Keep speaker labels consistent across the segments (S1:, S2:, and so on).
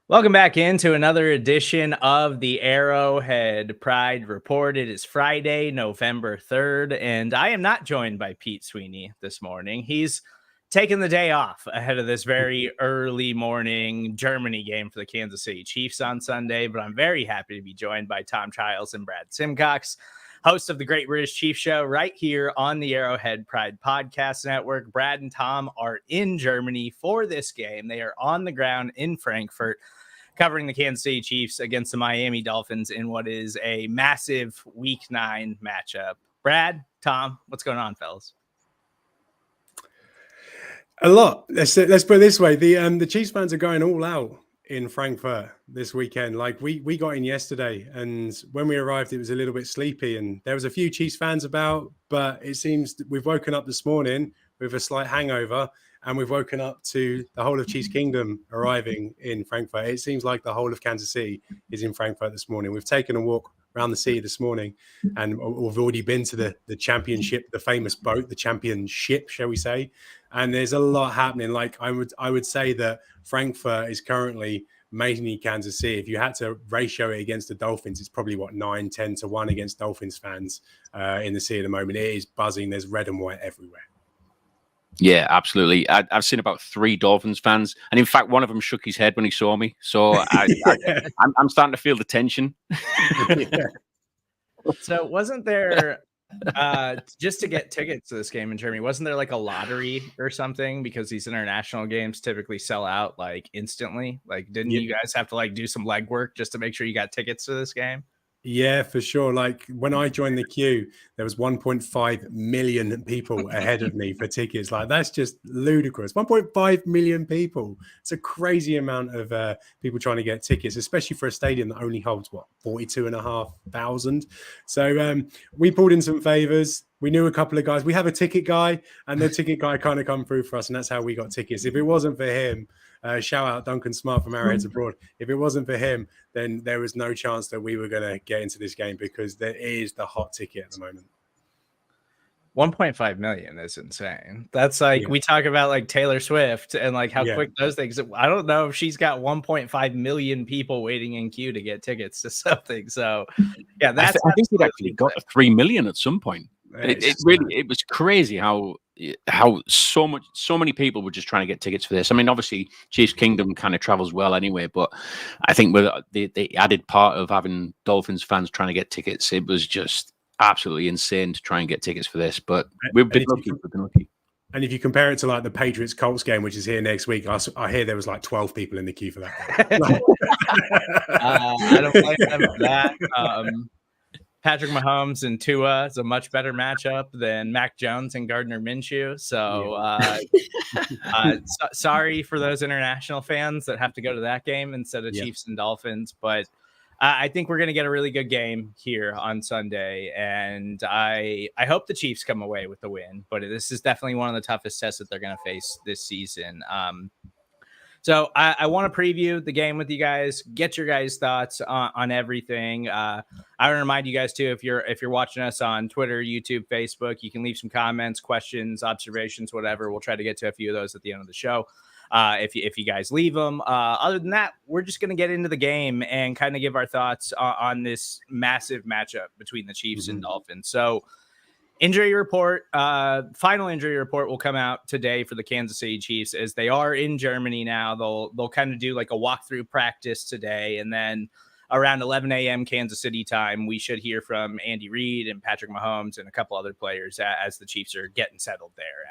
S1: Welcome back into another edition of the Arrowhead Pride Report. It is Friday, November 3rd, and I am not joined by Pete Sweeney this morning. He's taking the day off ahead of this very early morning Germany game for the Kansas City Chiefs on Sunday, but I'm very happy to be joined by Tom Childs and Brad Symcox, host of the Great British Chief Show right here on the Arrowhead Pride Podcast Network. Brad and Tom are in Germany for this game. They are on the ground in Frankfurt, covering the Kansas City Chiefs against the Miami Dolphins in what is a massive Week 9 matchup. Brad, Tom, what's going on, fellas?
S2: A lot. Let's put it this way: the Chiefs fans are going all out in Frankfurt this weekend. Like we got in yesterday, and when we arrived, it was a little bit sleepy, and there was a few Chiefs fans about. But it seems we've woken up this morning with a slight hangover, and we've woken up to the whole of Chiefs Kingdom arriving in Frankfurt. It seems like the whole of Kansas City is in Frankfurt this morning. We've taken a walk around the city this morning, and we've already been to the championship, the famous boat, the championship, shall we say. And there's a lot happening. Like I would say that Frankfurt is currently mainly Kansas City. If you had to ratio it against the Dolphins, it's probably 9-10 to 1 against Dolphins fans in the city at the moment. It is buzzing. There's red and white everywhere.
S3: Yeah, absolutely. I've seen about 3 Dolphins fans, and in fact, one of them shook his head when he saw me. So I'm starting to feel the tension.
S1: So wasn't there, just to get tickets to this game in Germany, wasn't there like a lottery or something? Because these international games typically sell out like instantly. Like, didn't you guys have to like do some legwork just to make sure you got tickets to this game?
S2: Yeah, for sure. Like when I joined the queue, there was 1.5 million people ahead of me for tickets. Like that's just ludicrous. 1.5 million people. It's a crazy amount of people trying to get tickets, especially for a stadium that only holds 42,500. So we pulled in some favors. We knew a couple of guys. We have a ticket guy, and the ticket guy kind of come through for us, and that's how we got tickets. If it wasn't for him, shout out Duncan Smart from Arrowhead Report. If it wasn't for him, then there was no chance that we were going to get into this game because there is the hot ticket at the moment.
S1: 1.5 million is insane. That's like we talk about like Taylor Swift and like how quick those things. I don't know if she's got 1.5 million people waiting in queue to get tickets to something. So yeah,
S3: I think it actually got to 3 million at some point. It was crazy how so many people were just trying to get tickets for this. I mean, obviously Chiefs Kingdom kind of travels well anyway, but I think with the added part of having Dolphins fans trying to get tickets, it was just absolutely insane to try and get tickets for this. But we've been lucky.
S2: And if you compare it to like the Patriots Colts game, which is here next week, I hear there was like 12 people in the queue for that game.
S1: I don't blame them for that. Patrick Mahomes and Tua is a much better matchup than Mac Jones and Gardner Minshew. So sorry for those international fans that have to go to that game instead of Chiefs and Dolphins. But I think we're going to get a really good game here on Sunday. And I hope the Chiefs come away with the win. But this is definitely one of the toughest tests that they're going to face this season. So I want to preview the game with you guys, get your guys' thoughts on everything. I want to remind you guys too, if you're watching us on Twitter, YouTube, Facebook, you can leave some comments, questions, observations, whatever. We'll try to get to a few of those at the end of the show. If you guys leave them. Other than that, we're just going to get into the game and kind of give our thoughts on this massive matchup between the Chiefs and Dolphins. So injury report, final injury report will come out today for the Kansas City Chiefs as they are in Germany now. They'll kind of do like a walkthrough practice today, and then around 11 a.m. Kansas City time, we should hear from Andy Reid and Patrick Mahomes and a couple other players as the Chiefs are getting settled there.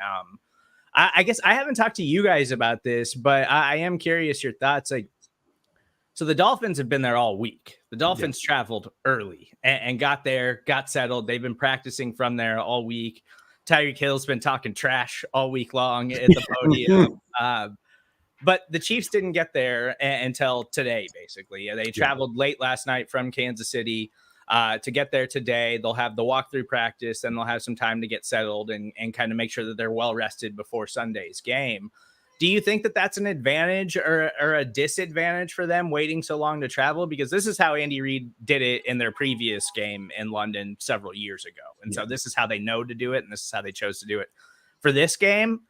S1: I guess I haven't talked to you guys about this, but I am curious your thoughts. Like, so the Dolphins have been there all week. The Dolphins traveled early and got there, got settled. They've been practicing from there all week. Tyreek Hill's been talking trash all week long at the podium. But the Chiefs didn't get there until today, basically. They traveled late last night from Kansas City to get there today. They'll have the walkthrough practice, and they'll have some time to get settled and kind of make sure that they're well rested before Sunday's game. Do you think that that's an advantage or a disadvantage for them waiting so long to travel? Because this is how Andy Reid did it in their previous game in London several years ago. And so this is how they know to do it, and this is how they chose to do it for this game.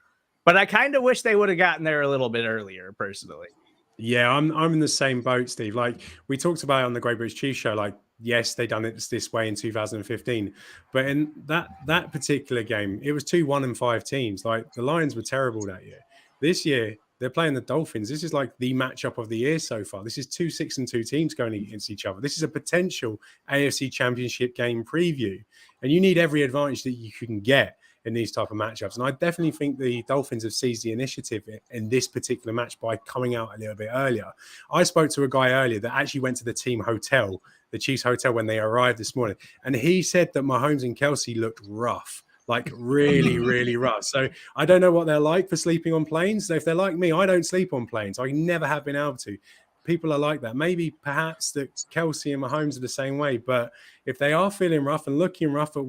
S1: But I kind of wish they would have gotten there a little bit earlier, personally.
S2: Yeah, I'm in the same boat, Steve. Like we talked about it on the Great British Chiefs show, like yes, they done it this way in 2015, but in that particular game, it was 2-1-5 teams. Like the Lions were terrible that year. This year, they're playing the Dolphins. This is like the matchup of the year so far. This is 2-6-2 teams going against each other. This is a potential AFC Championship game preview, and you need every advantage that you can get in these type of matchups. And I definitely think the Dolphins have seized the initiative in this particular match by coming out a little bit earlier. I spoke to a guy earlier that actually went to the team hotel, the Chiefs hotel, when they arrived this morning. And he said that Mahomes and Kelsey looked rough, like really, really rough. So I don't know what they're like for sleeping on planes. So if they're like me, I don't sleep on planes. I never have been able to. People are like that. Maybe perhaps that Kelsey and Mahomes are the same way. But if they are feeling rough and looking rough at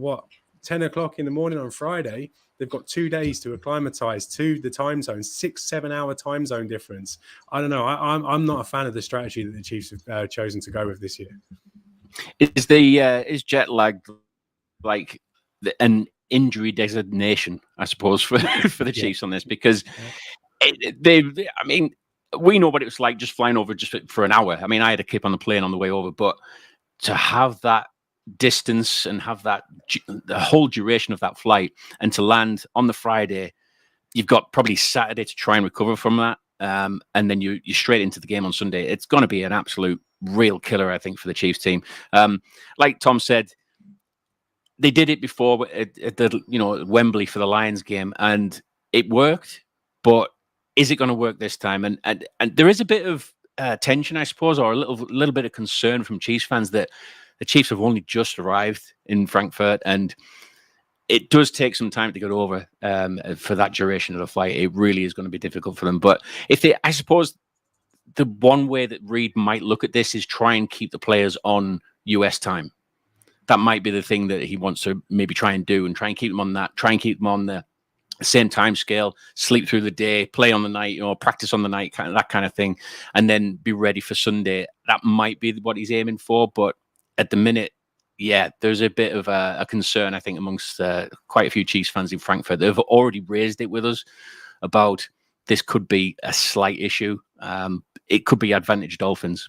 S2: 10 o'clock in the morning on Friday, they've got 2 days to acclimatize to the time zone, 6-7 hour time zone difference. I don't know. I'm not a fan of the strategy that the Chiefs have chosen to go with this year.
S3: Is jet lag like an injury designation, I suppose, for the Chiefs on this? Because we know what it was like just flying over just for an hour. I mean, I had a kip on the plane on the way over, but to have that distance and have that the whole duration of that flight and to land on the Friday, you've got probably Saturday to try and recover from that, and then you're straight into the game on Sunday. It's going to be an absolute real killer, I think, for the Chiefs team. Like Tom said, they did it before at the Wembley for the Lions game, and it worked. But is it going to work this time? And there is a bit of tension, I suppose, or a little bit of concern from Chiefs fans that the Chiefs have only just arrived in Frankfurt, and it does take some time to get over for that duration of the flight. It really is going to be difficult for them. But I suppose the one way that Reid might look at this is try and keep the players on US time. That might be the thing that he wants to maybe try and do, and try and keep them on that, try and keep them on the same time scale, sleep through the day, play on the night, practice on the night, that kind of thing, and then be ready for Sunday. That might be what he's aiming for, but at the minute, yeah, there's a bit of a concern, I think, amongst quite a few Chiefs fans in Frankfurt. They've already raised it with us about this could be a slight issue. It could be advantage Dolphins.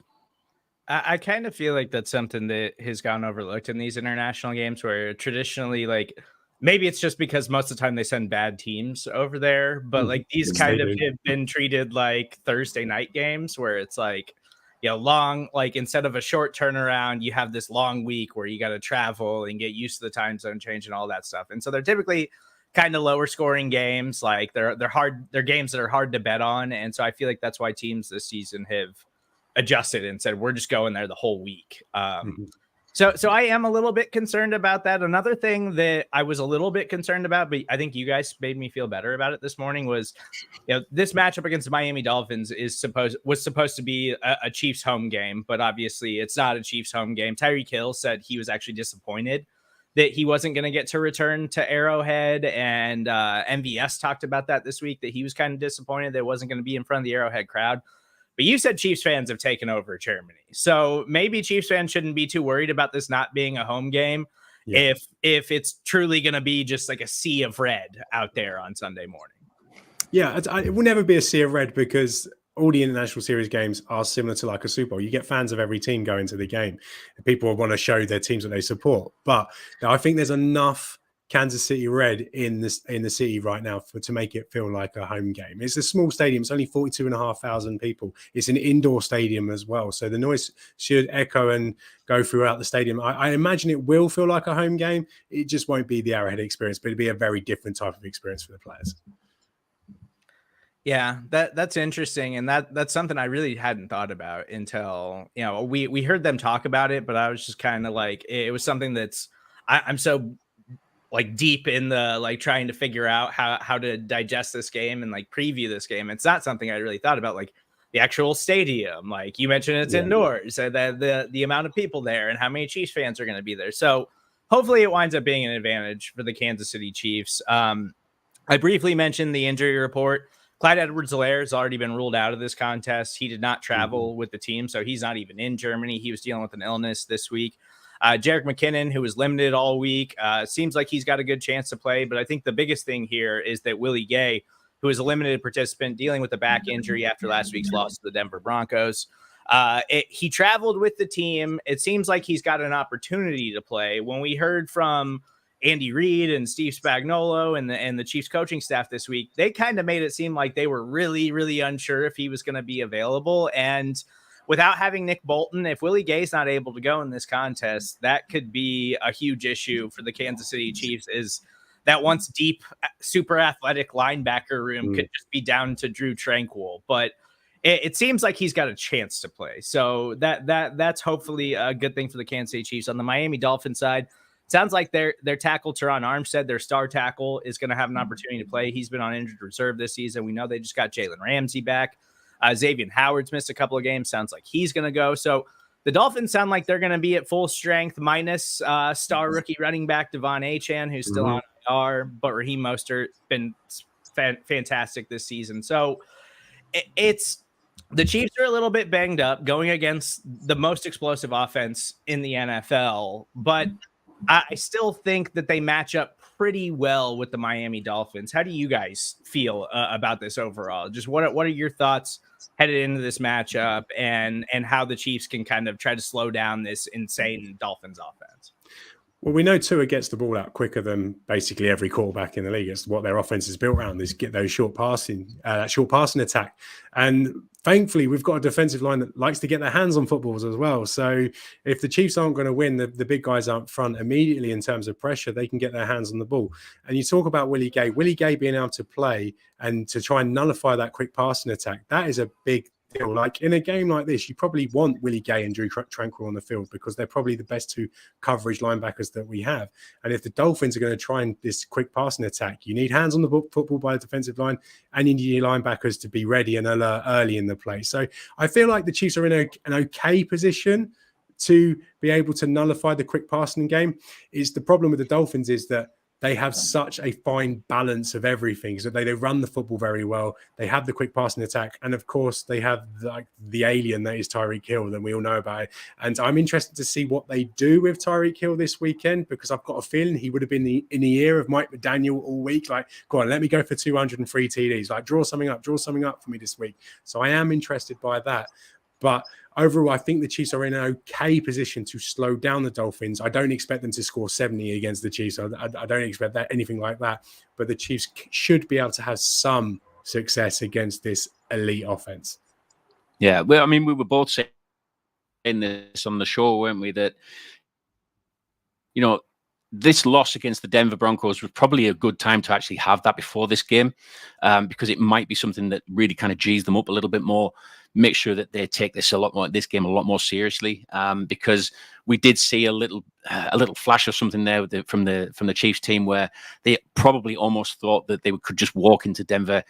S1: I kind of feel like that's something that has gone overlooked in these international games, where traditionally, like, maybe it's just because most of the time they send bad teams over there, but like these kind of have been treated like Thursday night games where it's like, long, like instead of a short turnaround, you have this long week where you got to travel and get used to the time zone change and all that stuff. And so they're typically kind of lower scoring games. Like they're games that are hard to bet on. And so I feel like that's why teams this season have adjusted and said, we're just going there the whole week. So I am a little bit concerned about that. Another thing that I was a little bit concerned about, but I think you guys made me feel better about it this morning, was, this matchup against the Miami Dolphins was supposed to be a Chiefs home game, but obviously it's not a Chiefs home game. Tyreek Hill said he was actually disappointed that he wasn't going to get to return to Arrowhead, and MVS talked about that this week, that he was kind of disappointed that it wasn't going to be in front of the Arrowhead crowd. But you said Chiefs fans have taken over Germany. So maybe Chiefs fans shouldn't be too worried about this not being a home game if it's truly going to be just like a sea of red out there on Sunday morning.
S2: Yeah, it will never be a sea of red because all the international series games are similar to like a Super Bowl. You get fans of every team going to the game. People want to show their teams that they support. But I think there's enough Kansas City red in the city right now to make it feel like a home game. It's a small stadium. It's only 42,500 people. It's an indoor stadium as well. So the noise should echo and go throughout the stadium. I imagine it will feel like a home game. It just won't be the Arrowhead experience, but it'll be a very different type of experience for the players.
S1: Yeah, that's interesting. And that's something I really hadn't thought about until, we heard them talk about it, but I was just kind of like, it was something that's, I'm so like deep in the like trying to figure out how to digest this game and like preview this game. It's not something I really thought about, like the actual stadium. Like you mentioned, it's indoors, and the amount of people there and how many Chiefs fans are going to be there. So hopefully it winds up being an advantage for the Kansas City Chiefs. I briefly mentioned the injury report. Clyde Edwards-Helaire has already been ruled out of this contest. He did not travel with the team, so he's not even in Germany. He was dealing with an illness this week. Jerick McKinnon, who was limited all week, seems like he's got a good chance to play. But I think the biggest thing here is that Willie Gay who is a limited participant dealing with a back injury after last week's loss to the Denver Broncos. He traveled with the team. It seems like he's got an opportunity to play. When we heard from Andy Reid and Steve Spagnuolo and the Chiefs coaching staff this week, they kind of made it seem like they were really, really unsure if he was going to be available. And without having Nick Bolton, if Willie Gay's not able to go in this contest, that could be a huge issue for the Kansas City Chiefs. Is that once deep, super athletic linebacker room could just be down to Drew Tranquil. But it seems like he's got a chance to play. So that's hopefully a good thing for the Kansas City Chiefs. On the Miami Dolphins side, sounds like their tackle, Teron Armstead, their star tackle, is going to have an opportunity to play. He's been on injured reserve this season. We know they just got Jalen Ramsey back. Xavier Howard's missed a couple of games. Sounds like he's going to go. So the Dolphins sound like they're going to be at full strength, minus star rookie running back Devon Achane, who's still on IR, but Raheem Mostert been fantastic this season. So it's the Chiefs are a little bit banged up going against the most explosive offense in the NFL, but I still think that they match up pretty well with the Miami Dolphins. How do you guys feel about this overall? Just what are your thoughts headed into this matchup and how the Chiefs can kind of try to slow down this insane Dolphins offense?
S2: Well, we know Tua gets the ball out quicker than basically every quarterback in the league. It's what their offense is built around, is get those short passing attack. And thankfully, we've got a defensive line that likes to get their hands on footballs as well. So if the Chiefs aren't going to win, the big guys up front immediately in terms of pressure, they can get their hands on the ball. And you talk about Willie Gay being able to play and to try and nullify that quick passing attack. That is a big deal. Like in a game like this, you probably want Willie Gay and Drew Tranquil on the field because they're probably the best two coverage linebackers that we have. And if the Dolphins are going to try and this quick passing attack, you need hands on the football by the defensive line, and you need your linebackers to be ready and alert early in the play. So I feel like the Chiefs are in an okay position to be able to nullify the quick passing game. Is the problem with the Dolphins is that they have such a fine balance of everything. So they run the football very well. They have the quick passing attack. And of course, they have the alien that is Tyreek Hill that we all know about it. And I'm interested to see what they do with Tyreek Hill this weekend, because I've got a feeling he would have been in the ear of Mike McDaniel all week. Like, go on, let me go for 203 TDs. Like, draw something up for me this week. So I am interested by that. But overall, I think the Chiefs are in an okay position to slow down the Dolphins. I don't expect them to score 70 against the Chiefs. I don't expect anything like that. But the Chiefs should be able to have some success against this elite offense.
S3: Yeah, well, I mean, we were both saying this on the show, weren't we? That, you know, this loss against the Denver Broncos was probably a good time to actually have that before this game, because it might be something that really kind of G's them up a little bit more. Make sure that they take this game a lot more seriously, because we did see a little flash of something there from the Chiefs team where they probably almost thought that they could just walk into Denver,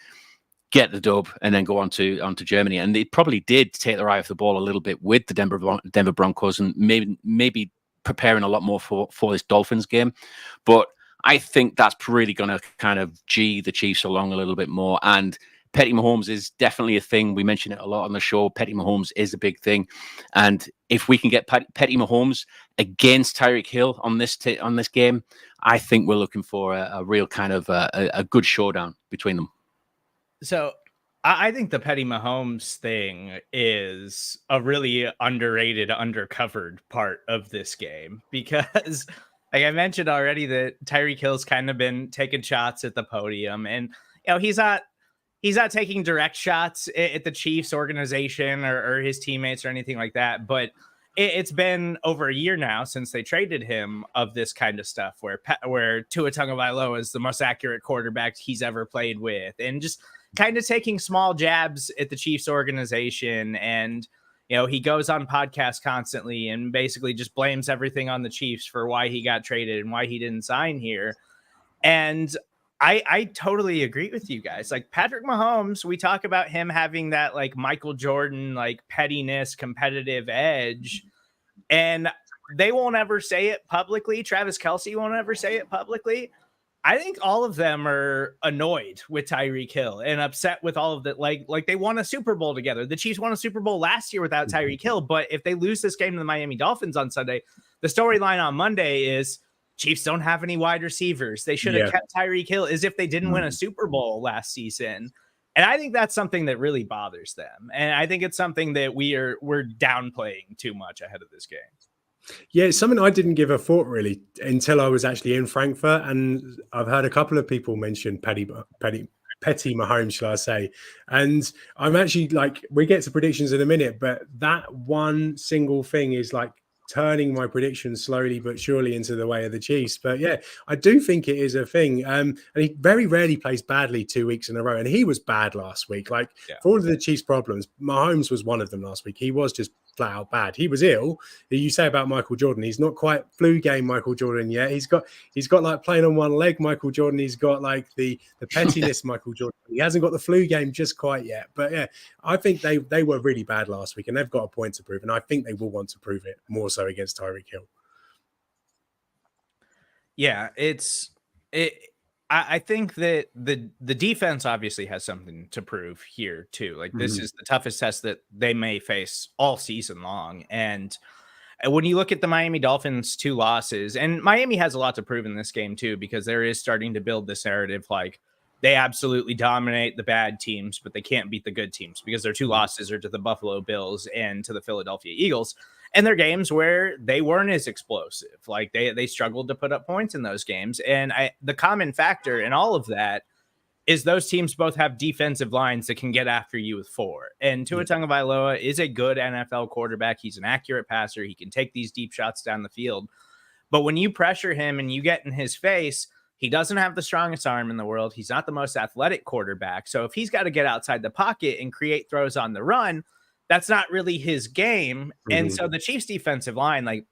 S3: get the dub, and then go on to Germany, and they probably did take their eye off the ball a little bit with the Denver Broncos, and maybe preparing a lot more for this Dolphins game. But I think that's really going to kind of G the Chiefs along a little bit more. And Petty Mahomes is definitely a thing. We mention it a lot on the show. Petty Mahomes is a big thing. And if we can get Petty Mahomes against Tyreek Hill on this game, I think we're looking for a real kind of a good showdown between them.
S1: So I think the Petty Mahomes thing is a really underrated, undercovered part of this game, because like I mentioned already that Tyreek Hill's kind of been taking shots at the podium, and you know, he's not taking direct shots at the Chiefs organization or his teammates or anything like that. But it's been over a year now since they traded him of this kind of stuff where Tua Tagovailoa is the most accurate quarterback he's ever played with, and just kind of taking small jabs at the Chiefs organization. And, you know, he goes on podcasts constantly and basically just blames everything on the Chiefs for why he got traded and why he didn't sign here. And I totally agree with you guys. Like Patrick Mahomes, we talk about him having that like Michael Jordan, like pettiness, competitive edge, and they won't ever say it publicly. Travis Kelce won't ever say it publicly. I think all of them are annoyed with Tyreek Hill and upset with all of that. Like they won a Super Bowl together. The Chiefs won a Super Bowl last year without Tyreek Hill. But if they lose this game to the Miami Dolphins on Sunday, the storyline on Monday is Chiefs don't have any wide receivers. They should have kept Tyreek Hill, as if they didn't win a Super Bowl last season. And I think that's something that really bothers them. And I think it's something that we're downplaying too much ahead of this game.
S2: Yeah, it's something I didn't give a thought really until I was actually in Frankfurt. And I've heard a couple of people mention Petty Mahomes, shall I say. And I'm actually like, we get to predictions in a minute, but that one single thing is like turning my predictions slowly but surely into the way of the Chiefs. But yeah, I do think it is a thing. And he very rarely plays badly 2 weeks in a row. And he was bad last week. Like for all of the Chiefs' problems, Mahomes was one of them last week. He was just flat out bad. He was ill. You say about Michael Jordan, he's not quite flu game Michael Jordan yet. He's got like playing on one leg Michael Jordan. He's got like the pettiness Michael Jordan. He hasn't got the flu game just quite yet. But yeah, I think they were really bad last week, and they've got a point to prove, and I think they will want to prove it more so against Tyreek Hill.
S1: Yeah, I think that the defense obviously has something to prove here too. Like this is the toughest test that they may face all season long. And when you look at the Miami Dolphins 2 losses, and Miami has a lot to prove in this game too, because there is starting to build this narrative like they absolutely dominate the bad teams, but they can't beat the good teams because their 2 losses are to the Buffalo Bills and to the Philadelphia Eagles. And they're games where they weren't as explosive. Like they struggled to put up points in those games. And the common factor in all of that is those teams both have defensive lines that can get after you with 4. And Tua Tagovailoa is a good NFL quarterback. He's an accurate passer. He can take these deep shots down the field. But when you pressure him and you get in his face, he doesn't have the strongest arm in the world. He's not the most athletic quarterback. So if he's got to get outside the pocket and create throws on the run, that's not really his game. And so the Chiefs defensive line, like,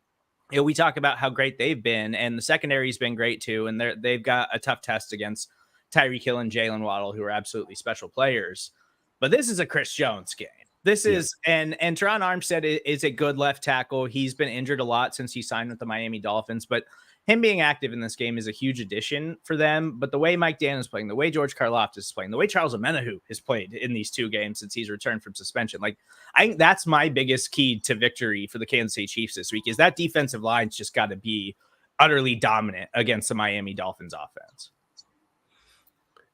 S1: you know, we talk about how great they've been, and the secondary's been great too. And they've got a tough test against Tyreek Hill and Jalen Waddle, who are absolutely special players. But this is a Chris Jones game. This is, and Teron Armstead is a good left tackle. He's been injured a lot since he signed with the Miami Dolphins, but him being active in this game is a huge addition for them. But the way Mike Dan is playing, the way George Karlaftis is playing, the way Charles Omenihu has played in these 2 games since he's returned from suspension, like I think that's my biggest key to victory for the Kansas City Chiefs this week is that defensive line's just got to be utterly dominant against the Miami Dolphins offense.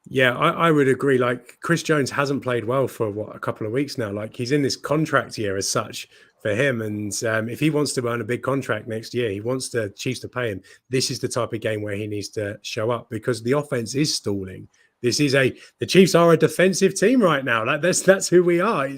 S2: Yeah, I would agree. Like Chris Jones hasn't played well for a couple of weeks now. Like he's in this contract year as such for him. And if he wants to earn a big contract next year, he wants the Chiefs to pay him. This is the type of game where he needs to show up because the offense is stalling. The Chiefs are a defensive team right now. That's who we are.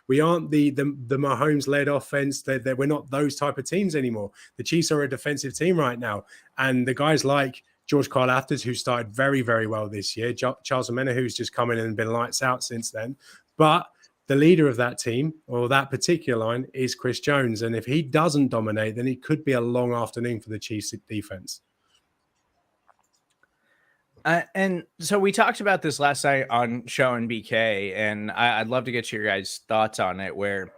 S2: We aren't the Mahomes led offense. We're not those type of teams anymore. The Chiefs are a defensive team right now. And the guys like George Karlaftis, who started very, very well this year. Charles Omenihu, who's just come in and been lights out since then. But the leader of that team or that particular line is Chris Jones. And if he doesn't dominate, then it could be a long afternoon for the Chiefs defense.
S1: And so we talked about this last night on Show and BK, and I'd love to get your guys' thoughts on it where,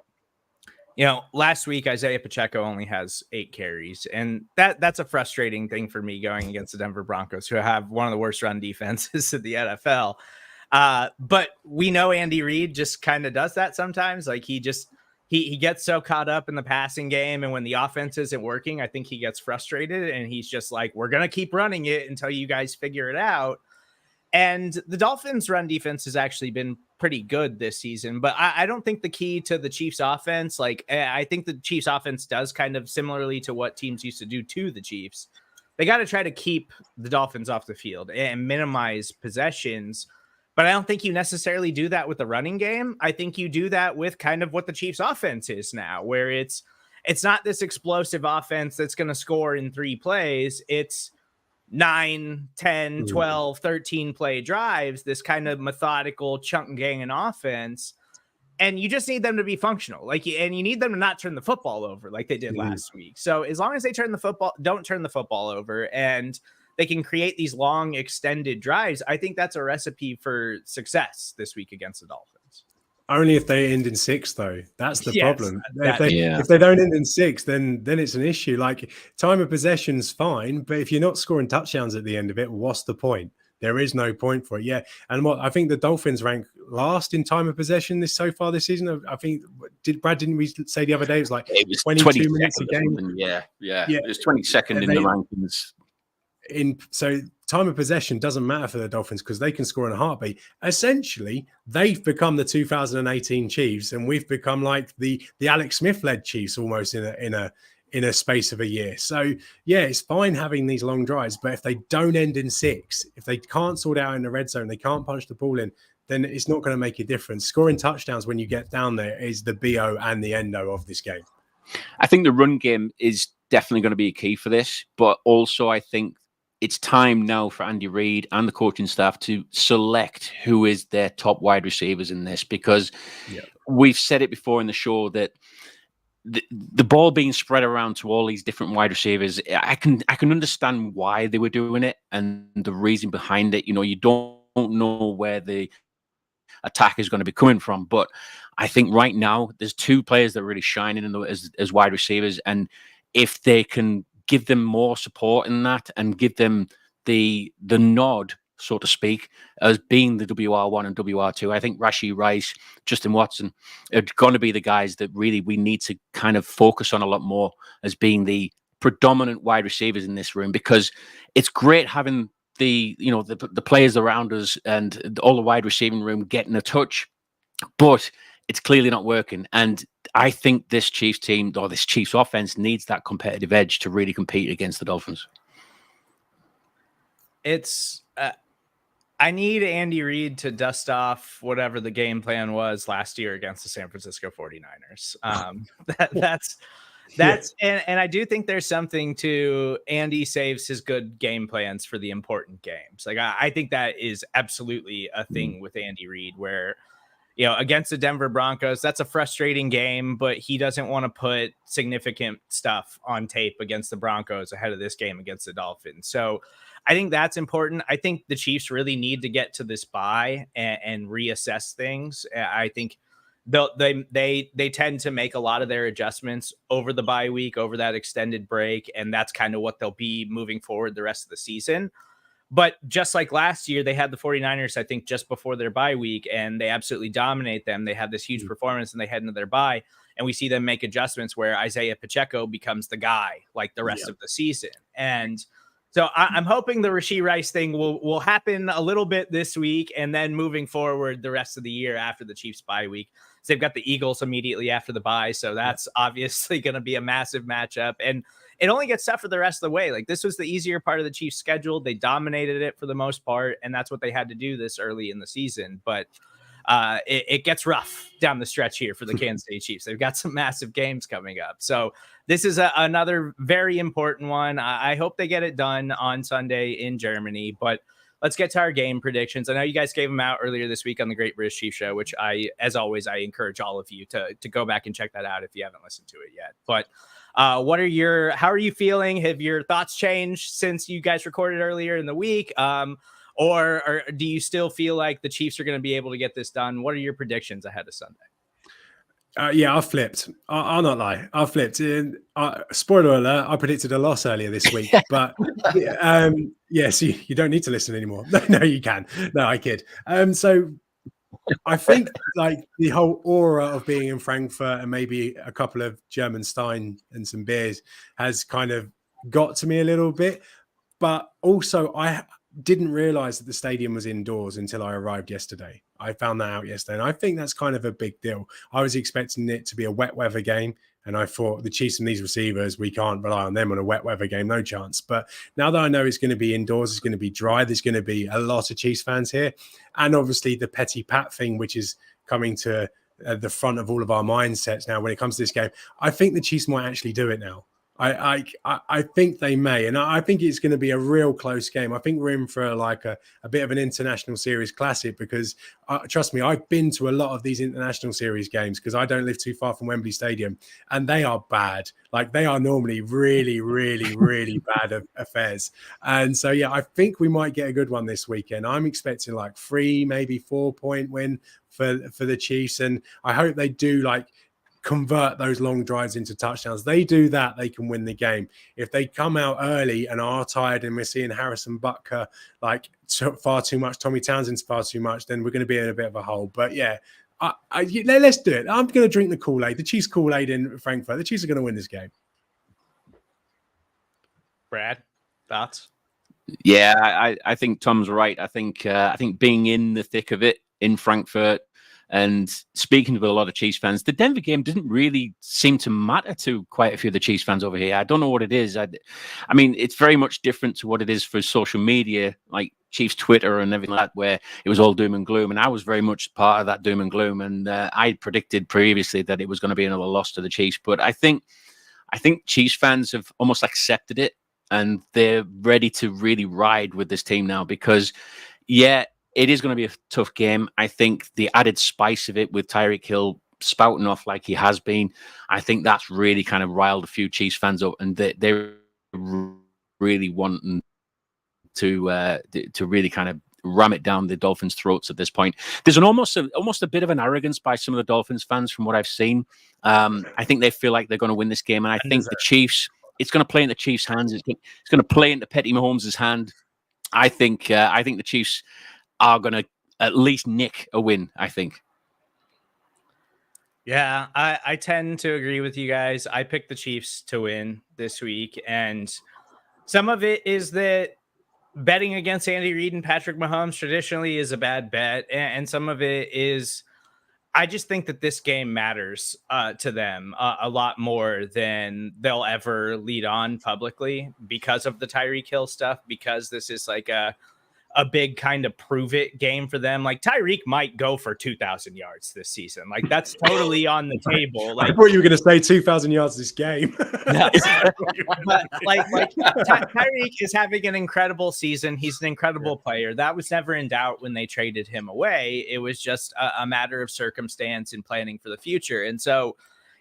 S1: you know, last week, Isaiah Pacheco only has 8 carries, and that's a frustrating thing for me going against the Denver Broncos, who have one of the worst run defenses in the NFL. But we know Andy Reid just kind of does that sometimes. Like he gets so caught up in the passing game, and when the offense isn't working, I think he gets frustrated, and he's just like, we're going to keep running it until you guys figure it out. And the Dolphins' run defense has actually been pretty good this season, but I don't think the key to the Chiefs' offense, like I think the Chiefs' offense does kind of similarly to what teams used to do to the Chiefs. They got to try to keep the Dolphins off the field and minimize possessions. But I don't think you necessarily do that with the running game. I think you do that with kind of what the Chiefs offense is now, where it's not this explosive offense that's going to score in 3 plays. It's 9, 10, 12, 13 play drives, this kind of methodical chunk gang and offense. And you just need them to be functional. And you need them to not turn the football over like they did last week. So as long as they don't turn the football over and they can create these long extended drives, I think that's a recipe for success this week against the Dolphins.
S2: Only if they end in 6, though. That's the problem. If they don't end in 6, then it's an issue. Like time of possession's fine, but if you're not scoring touchdowns at the end of it, what's the point? There is no point for it. Yeah, and what I think the Dolphins rank last in time of possession so far this season. I think didn't we say the other day it was 22 minutes a game?
S3: Yeah. It was 22nd in the rankings.
S2: so time of possession doesn't matter for the Dolphins because they can score in a heartbeat. Essentially, they've become the 2018 Chiefs, and we've become like the Alex Smith led Chiefs almost in a space of a year. So yeah, it's fine having these long drives, but if they don't end in 6, if they can't sort out in the red zone, they can't punch the ball in, then it's not going to make a difference. Scoring touchdowns when you get down there is the BO and the endo of this game.
S3: I think the run game is definitely going to be a key for this, but also I think it's time now for Andy Reid and the coaching staff to select who is their top wide receivers in this, because we've said it before in the show that the ball being spread around to all these different wide receivers, I can understand why they were doing it and the reason behind it. You know, you don't know where the attack is going to be coming from, but I think right now there's 2 players that are really shining as wide receivers, and if they can give them more support in that and give them the nod, so to speak, as being the WR1 and WR2, I think Rashee Rice, Justin Watson are going to be the guys that really we need to kind of focus on a lot more as being the predominant wide receivers in this room, because it's great having the players around us and all the wide receiving room getting a touch, but it's clearly not working. And I think this Chiefs team or this Chiefs offense needs that competitive edge to really compete against the Dolphins.
S1: It's I need Andy Reid to dust off whatever the game plan was last year against the San Francisco 49ers. That's and I do think there's something to Andy saves his good game plans for the important games. Like I think that is absolutely a thing with Andy Reid, where against the Denver Broncos, that's a frustrating game, but he doesn't want to put significant stuff on tape against the Broncos ahead of this game against the Dolphins. So I think that's important. I think the Chiefs really need to get to this bye and reassess things. I think they tend to make a lot of their adjustments over the bye week, over that extended break, and that's kind of what they'll be moving forward the rest of the season. But just like last year, they had the 49ers, I think, just before their bye week, and they absolutely dominate them. They had this huge performance, and they head into their bye, and we see them make adjustments where Isaiah Pacheco becomes the guy like the rest of the season. And so I'm hoping the Rashee Rice thing will happen a little bit this week, and then moving forward the rest of the year after the Chiefs bye week. So they've got the Eagles immediately after the bye, so that's obviously going to be a massive matchup. And it only gets tougher the rest of the way. Like, this was the easier part of the Chiefs' schedule. They dominated it for the most part, and that's what they had to do this early in the season. But it gets rough down the stretch here for the Kansas City Chiefs. They've got some massive games coming up. So this is another very important one. I hope they get it done on Sunday in Germany. But let's get to our game predictions. I know you guys gave them out earlier this week on the Great British Chief Show, which as always, I encourage all of you to go back and check that out if you haven't listened to it yet. But how are you feeling? Have your thoughts changed since you guys recorded earlier in the week? Or do you still feel like the Chiefs are going to be able to get this done? What are your predictions ahead of Sunday?
S2: Yeah, I flipped. I'll not lie. I flipped. Spoiler alert, I predicted a loss earlier this week. But yes, you don't need to listen anymore. No, you can. No, I kid. So I think like the whole aura of being in Frankfurt and maybe a couple of German Stein and some beers has kind of got to me a little bit. But also I didn't realize that the stadium was indoors until I arrived yesterday. I found that out yesterday, and I think that's kind of a big deal. I was expecting it to be a wet weather game, and I thought the Chiefs and these receivers, we can't rely on them on a wet weather game, no chance. But now that I know it's going to be indoors, it's going to be dry, there's going to be a lot of Chiefs fans here, and obviously the Petty Pat thing, which is coming to the front of all of our mindsets now when it comes to this game. I think the Chiefs might actually do it now. I think they may, and I think it's going to be a real close game. I think we're in for a bit of an international series classic because, trust me, I've been to a lot of these international series games because I don't live too far from Wembley Stadium, and they are bad. Like, they are normally really, really, really bad affairs. And so, yeah, I think we might get a good one this weekend. I'm expecting like 3, maybe 4-point win for the Chiefs, and I hope they do convert those long drives into touchdowns. They do that, they can win the game. If they come out early and are tired and we're seeing Harrison Butker far too much, Tommy Townsend's far too much, then we're going to be in a bit of a hole. But yeah, let's do it. I'm going to drink the Kool-Aid, the Chiefs Kool-Aid in Frankfurt. The Chiefs are going to win this game.
S1: Brad, thoughts?
S3: Yeah, I think Tom's right. I think being in the thick of it in Frankfurt and speaking with a lot of Chiefs fans, the Denver game didn't really seem to matter to quite a few of the Chiefs fans over here. I don't know what it is. I mean, it's very much different to what it is for social media, like Chiefs Twitter and everything like that, where it was all doom and gloom. And I was very much part of that doom and gloom. And I predicted previously that it was going to be another loss to the Chiefs. But I think Chiefs fans have almost accepted it, and they're ready to really ride with this team now because, yeah, it is going to be a tough game. I think the added spice of it with Tyreek Hill spouting off like he has been, I think that's really kind of riled a few Chiefs fans up, and they're really wanting to really kind of ram it down the Dolphins' throats at this point. There's almost a bit of an arrogance by some of the Dolphins fans from what I've seen. I think they feel like they're going to win this game, and I think the Chiefs, it's going to play in the Chiefs' hands. It's going to play into Petty Mahomes' hand. I think the Chiefs are going to at least nick a win, I think.
S1: Yeah, I tend to agree with you guys. I picked the Chiefs to win this week, and some of it is that betting against Andy Reid and Patrick Mahomes traditionally is a bad bet, and some of it is I just think that this game matters to them a lot more than they'll ever lead on publicly because of the Tyreek Hill stuff, because this is like a big kind of prove it game for them. Like Tyreek might go for 2,000 yards this season. Like that's totally on the table. Like
S2: I thought you were going to say 2,000 yards this game.
S1: but Tyreek is having an incredible season. He's an incredible player. That was never in doubt when they traded him away. It was just a matter of circumstance and planning for the future. And so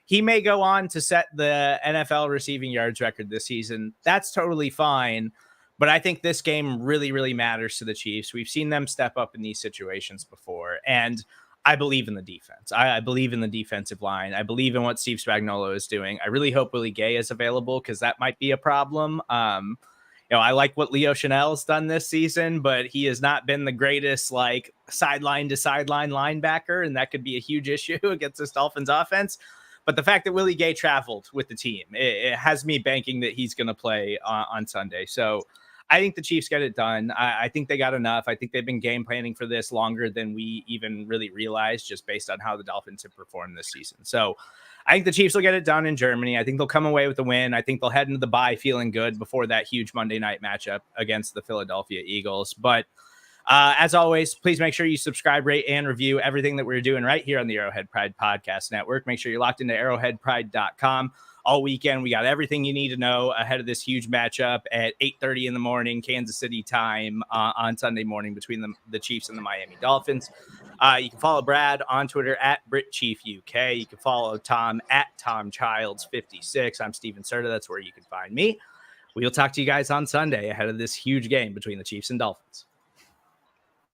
S1: he may go on to set the NFL receiving yards record this season. That's totally fine. But I think this game really, really matters to the Chiefs. We've seen them step up in these situations before. And I believe in the defense. I believe in the defensive line. I believe in what Steve Spagnuolo is doing. I really hope Willie Gay is available because that might be a problem. I like what Leo Chanel's done this season, but he has not been the greatest like sideline to sideline linebacker. And that could be a huge issue against this Dolphins offense. But the fact that Willie Gay traveled with the team, it has me banking that he's going to play on Sunday. So I think the Chiefs get it done. I think they got enough. I think they've been game planning for this longer than we even really realized, just based on how the Dolphins have performed this season. So I think the Chiefs will get it done in Germany. I think they'll come away with the win. I think they'll head into the bye feeling good before that huge Monday night matchup against the Philadelphia Eagles. But as always, please make sure you subscribe, rate, and review everything that we're doing right here on the Arrowhead Pride Podcast Network. Make sure you're locked into arrowheadpride.com. All weekend, we got everything you need to know ahead of this huge matchup at 8:30 in the morning, Kansas City time on Sunday morning between the Chiefs and the Miami Dolphins. You can follow Brad on Twitter at BritChiefUK. You can follow Tom at TomChilds56. I'm Steven Serda. That's where you can find me. We'll talk to you guys on Sunday ahead of this huge game between the Chiefs and Dolphins.